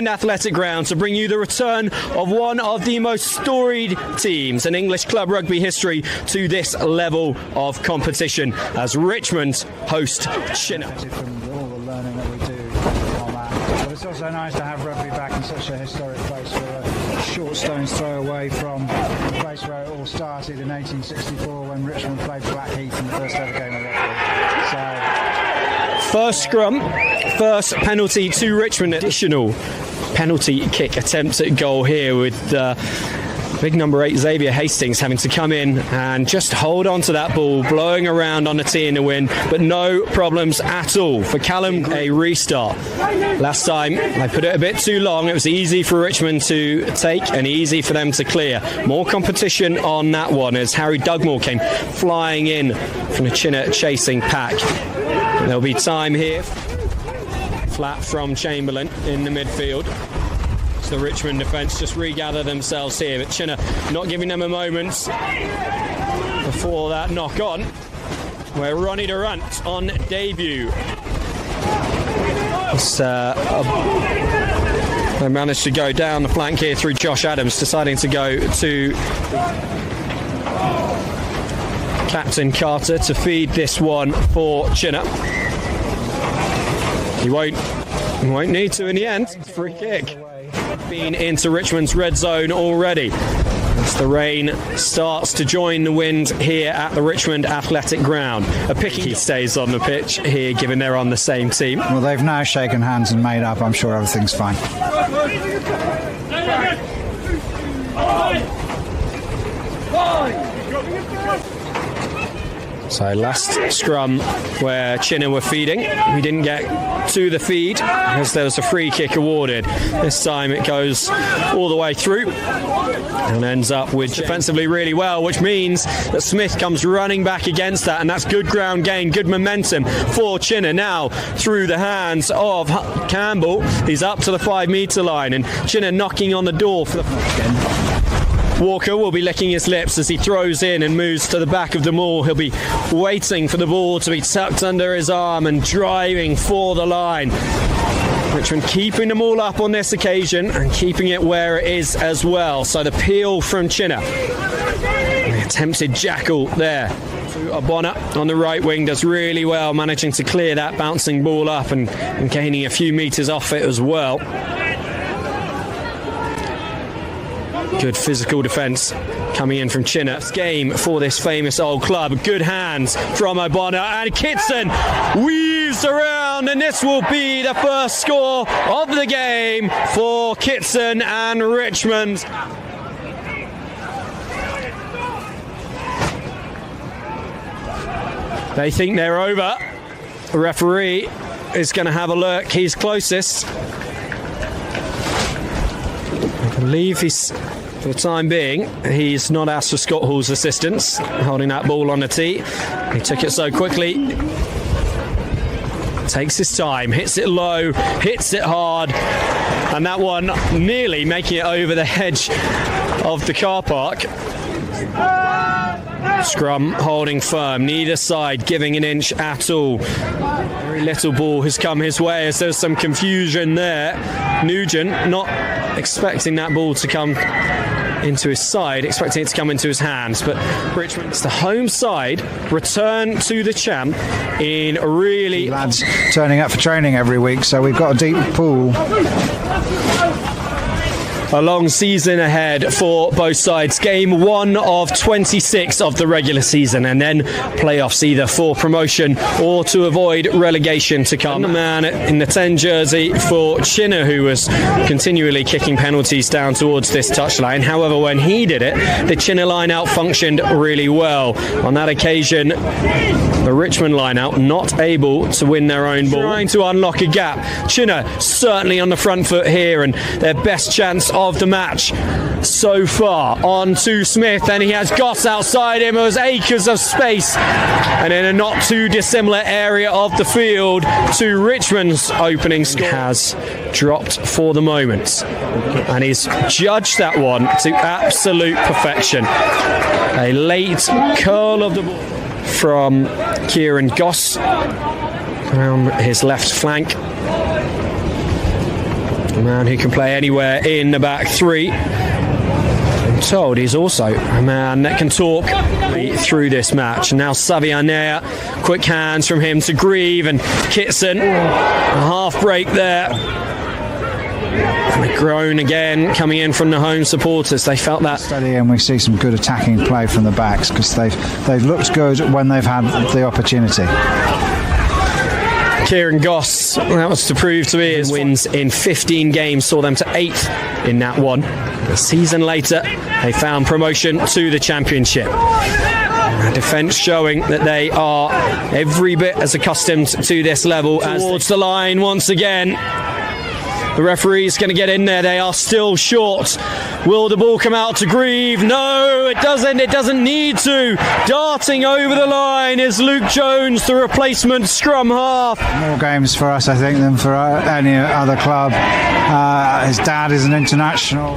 Athletic Ground to bring you the return of one of the most storied teams in English club rugby history to this level of competition as Richmond host Chinnor. From all the learning that we do on that. But it's also nice to have rugby back in such a historic place. We're a short stone's throw away from the place where it all started in 1864 when Richmond played Blackheath in the first ever game of rugby. First scrum, first penalty to Richmond. Additional penalty kick attempt at goal here with big number 8 Xavier Hastings having to come in and just hold on to that ball, blowing around on the tee in the wind, but no problems at all for Callum. A restart. Last time they put it a bit too long. It was easy for Richmond to take and easy for them to clear. More competition on that one as Harry Dugmore came flying in from the Chinnor chasing pack. There'll be time here. Flat from Chamberlain in the midfield. So the Richmond defence just regather themselves here, but Chinnor not giving them a moment before that knock on, where Ronnie Durant on debut. They managed to go down the flank here through Josh Adams, deciding to go to Captain Carter to feed this one for Chinnor. He won't need to in the end. Free kick. Been into Richmond's red zone already as the rain starts to join the wind here at the Richmond Athletic Ground. A picky stays on the pitch here, given they're on the same team. Well, they've now shaken hands and made up. I'm sure everything's fine. So last scrum where Chinnor were feeding, we didn't get to the feed because there was a free kick awarded. This time it goes all the way through and ends up with defensively really well, which means that Smith comes running back against that, and that's good ground gain, good momentum for Chinnor. Now through the hands of Campbell, he's up to the 5 metre line, and Chinnor knocking on the door for the... Walker will be licking his lips as he throws in and moves to the back of the maul. He'll be waiting for the ball to be tucked under his arm and driving for the line. Richmond keeping them all up on this occasion and keeping it where it is as well. So the peel from Chinnor. The attempted jackal there. Abona on the right wing does really well, managing to clear that bouncing ball up and gaining a few metres off it as well. Good physical defence coming in from Chinnor. Game for this famous old club. Good hands from Obona, and Kitson weaves around, and this will be the first score of the game for Kitson and Richmond. They think they're over. The referee is going to have a look. He's closest. I believe he's... For the time being, he's not asked for Scott Hall's assistance, holding that ball on the tee. He took it so quickly. Takes his time, hits it low, hits it hard, and that one nearly making it over the hedge of the car park. Scrum holding firm, neither side giving an inch at all. Very little ball has come his way as there's some confusion there. Nugent not expecting that ball to come into his side, expecting it to come into his hands, but Richmond's the home side return to the champ in really... Lads turning up for training every week, so we've got a deep pool. A long season ahead for both sides. Game 1 of 26 of the regular season, and then playoffs either for promotion or to avoid relegation to come. The man in the 10 jersey for Chinnor, who was continually kicking penalties down towards this touchline. However, when he did it, the Chinnor line-out functioned really well. On that occasion, the Richmond line-out not able to win their own ball. Trying to unlock a gap. Chinnor certainly on the front foot here, and their best chance of the match so far. On to Smith, and he has Goss outside him. There's acres of space, and in a not too dissimilar area of the field to Richmond's opening score. Has dropped for the moment, and he's judged that one to absolute perfection. A late curl of the ball from Kieran Goss around his left flank. A man who can play anywhere in the back three. I'm told he's also a man that can talk through this match. Now Savianea, quick hands from him to Grieve and Kitson. A half break there. And a groan again coming in from the home supporters. They felt that. Steady, and we see some good attacking play from the backs because they've looked good when they've had the opportunity. Kieran Goss, that was to prove to be his wins in 15 games, saw them to 8th in that one. A season later, they found promotion to the Championship. A defence showing that they are every bit as accustomed to this level as towards the line once again. The referee's going to get in there. They are still short. Will the ball come out to Grieve? No, it doesn't. It doesn't need to. Darting over the line is Luke Jones, the replacement scrum half. More games for us, I think, than for any other club. His dad is an international.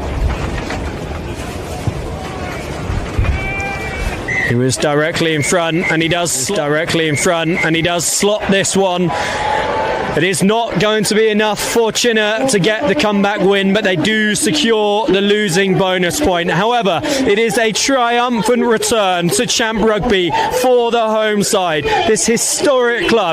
He was directly in front, and he does slot this one. It is not going to be enough for Chinnor to get the comeback win, but they do secure the losing bonus point. However, it is a triumphant return to Champ Rugby for the home side. This historic club